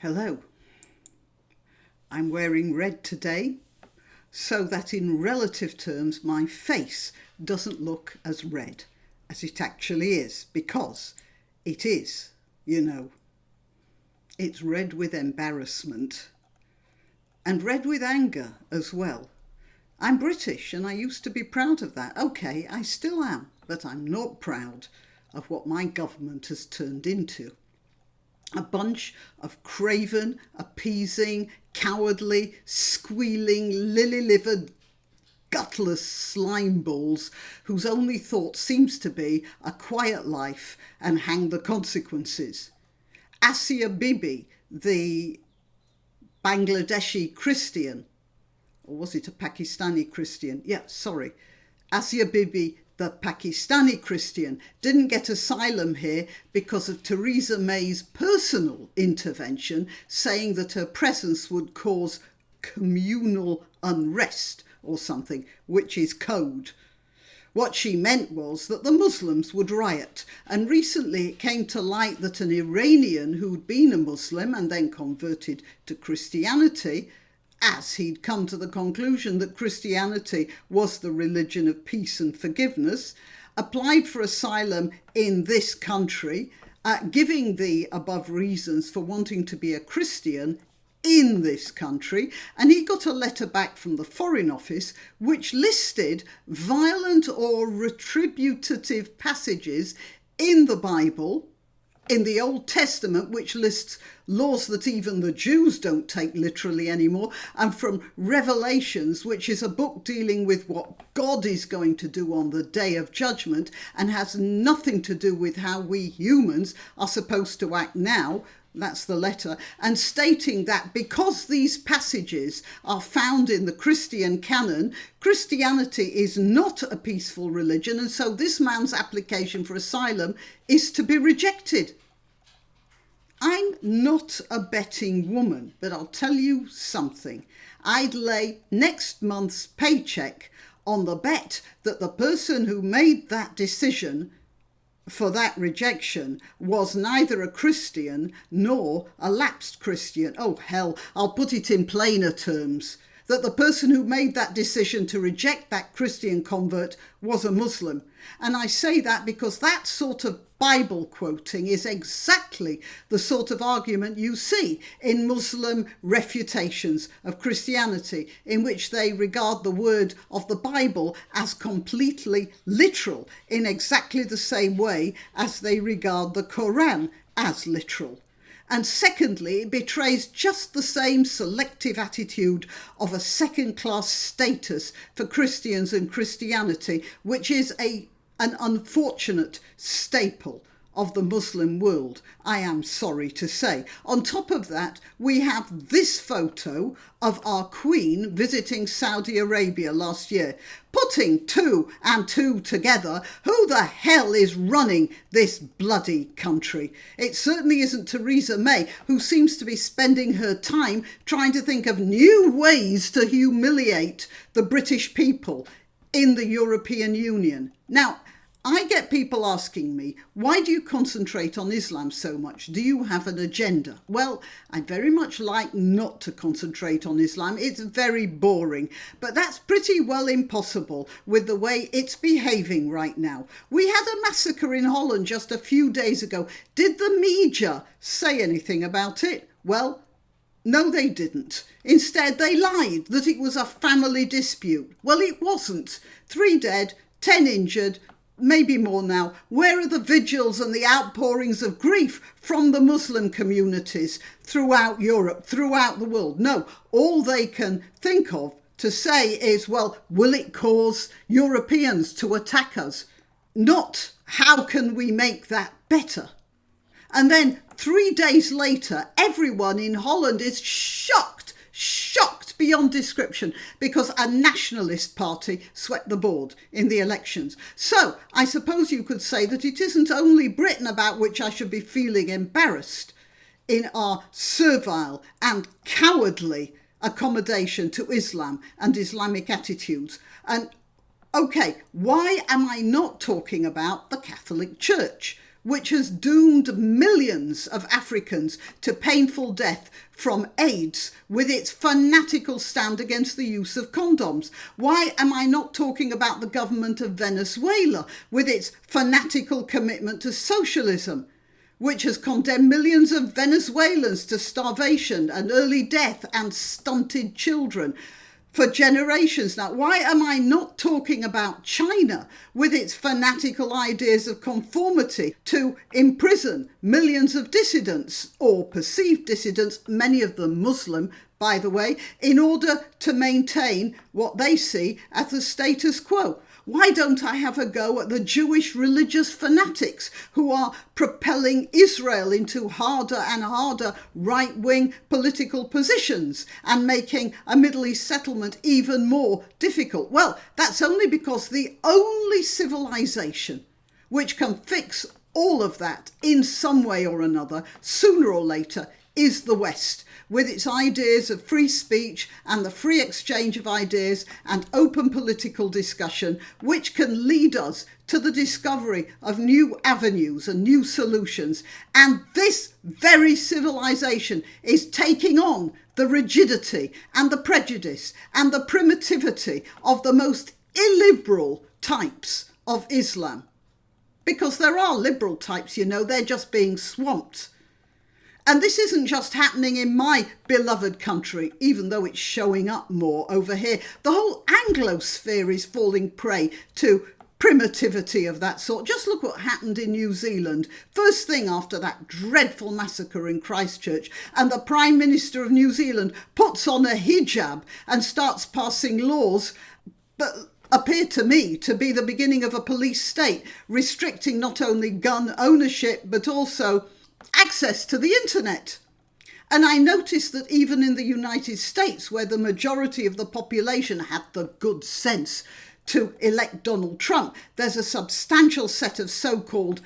Hello. I'm wearing red today so that in relative terms my face doesn't look as red as it actually is, because it is, It's red with embarrassment and red with anger as well. I'm British and I used to be proud of that. Okay, I still am, but I'm not proud of what my government has turned into. A bunch of craven, appeasing, cowardly, squealing, lily-livered, gutless slime balls whose only thought seems to be a quiet life and hang the consequences. Asia Bibi, the Bangladeshi Christian, or was it a Pakistani Christian? Asia Bibi, the Pakistani Christian, didn't get asylum here because of Theresa May's personal intervention, saying that her presence would cause communal unrest or something, which is code. What she meant was that the Muslims would riot. And recently it came to light that an Iranian who'd been a Muslim and then converted to Christianity, as he'd come to the conclusion that Christianity was the religion of peace and forgiveness, applied for asylum in this country, giving the above reasons for wanting to be a Christian in this country, and he got a letter back from the Foreign Office which listed violent or retributive passages in the Bible, in the Old Testament, which lists laws that even the Jews don't take literally anymore, and from Revelations, which is a book dealing with what God is going to do on the Day of Judgment and has nothing to do with how we humans are supposed to act now. That's the letter, and stating that because these passages are found in the Christian canon, Christianity is not a peaceful religion, and so this man's application for asylum is to be rejected. I'm not a betting woman, but I'll tell you something. I'd lay next month's paycheck on the bet that the person who made that decision for that rejection was neither a Christian nor a lapsed Christian. Oh hell, I'll put it in plainer terms, that the person who made that decision to reject that Christian convert was a Muslim. And I say that because that sort of Bible quoting is exactly the sort of argument you see in Muslim refutations of Christianity, in which they regard the word of the Bible as completely literal in exactly the same way as they regard the Quran as literal. And secondly, it betrays just the same selective attitude of a second-class status for Christians and Christianity, which is an unfortunate staple of the Muslim world, I am sorry to say. On top of that, we have this photo of our Queen visiting Saudi Arabia last year. Putting two and two together, who the hell is running this bloody country? It certainly isn't Theresa May, who seems to be spending her time trying to think of new ways to humiliate the British people in the European Union. Now, I get people asking me, why do you concentrate on Islam so much? Do you have an agenda? Well, I very much like not to concentrate on Islam. It's very boring, but that's pretty well impossible with the way it's behaving right now. We had a massacre in Holland just a few days ago. Did the media say anything about it? Well, no, they didn't. Instead, they lied that it was a family dispute. Well, it wasn't. 3 dead, 10 injured, maybe more now. Where are the vigils and the outpourings of grief from the Muslim communities throughout Europe, throughout the world? No, all they can think of to say is, well, will it cause Europeans to attack us? Not, how can we make that better? And then 3 days later, everyone in Holland is shocked beyond description because a nationalist party swept the board in the elections. So I suppose you could say that it isn't only Britain about which I should be feeling embarrassed in our servile and cowardly accommodation to Islam and Islamic attitudes. And okay, why am I not talking about the Catholic Church? which has doomed millions of Africans to painful death from AIDS with its fanatical stand against the use of condoms? Why am I not talking about the government of Venezuela with its fanatical commitment to socialism, which has condemned millions of Venezuelans to starvation and early death and stunted children for generations now? Why am I not talking about China with its fanatical ideas of conformity to imprison millions of dissidents or perceived dissidents, many of them Muslim, by the way, in order to maintain what they see as the status quo? Why don't I have a go at the Jewish religious fanatics who are propelling Israel into harder and harder right-wing political positions and making a Middle East settlement even more difficult? Well, that's only because the only civilization which can fix all of that in some way or another, sooner or later, is the West, with its ideas of free speech and the free exchange of ideas and open political discussion, which can lead us to the discovery of new avenues and new solutions. And this very civilization is taking on the rigidity and the prejudice and the primitivity of the most illiberal types of Islam. Because there are liberal types, you know, they're just being swamped. And this isn't just happening in my beloved country, even though it's showing up more over here. The whole Anglosphere is falling prey to primitivity of that sort. Just look what happened in New Zealand. First thing after that dreadful massacre in Christchurch, and the Prime Minister of New Zealand puts on a hijab and starts passing laws that appear to me to be the beginning of a police state, restricting not only gun ownership, but also access to the internet. And I noticed that even in the United States, where the majority of the population had the good sense to elect Donald Trump, there's a substantial set of so-called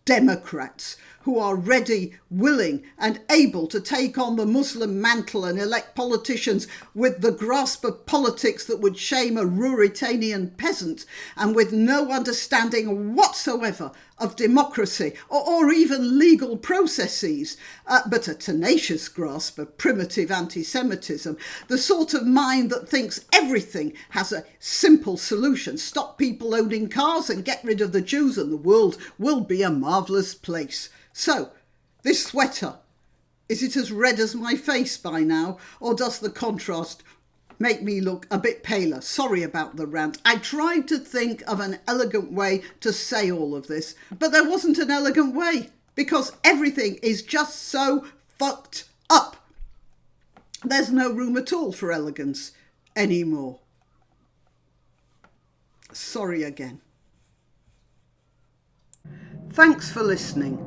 Democrats who are ready, willing and able to take on the Muslim mantle and elect politicians with the grasp of politics that would shame a Ruritanian peasant, and with no understanding whatsoever of democracy or even legal processes, but a tenacious grasp of primitive anti-Semitism, the sort of mind that thinks everything has a simple solution. Stop people owning cars and get rid of the Jews and the world will be a marvellous place. So, this sweater, is it as red as my face by now, or does the contrast make me look a bit paler? Sorry about the rant. I tried to think of an elegant way to say all of this, but there wasn't an elegant way, because everything is just so fucked up. There's no room at all for elegance anymore. Sorry again. Thanks for listening.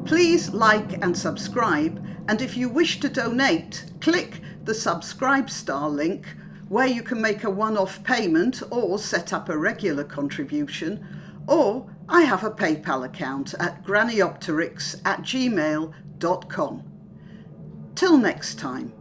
Please like and subscribe, and if you wish to donate, click the subscribe star link where you can make a one-off payment or set up a regular contribution, or I have a PayPal account at grannyopteryx@gmail.com. Till next time.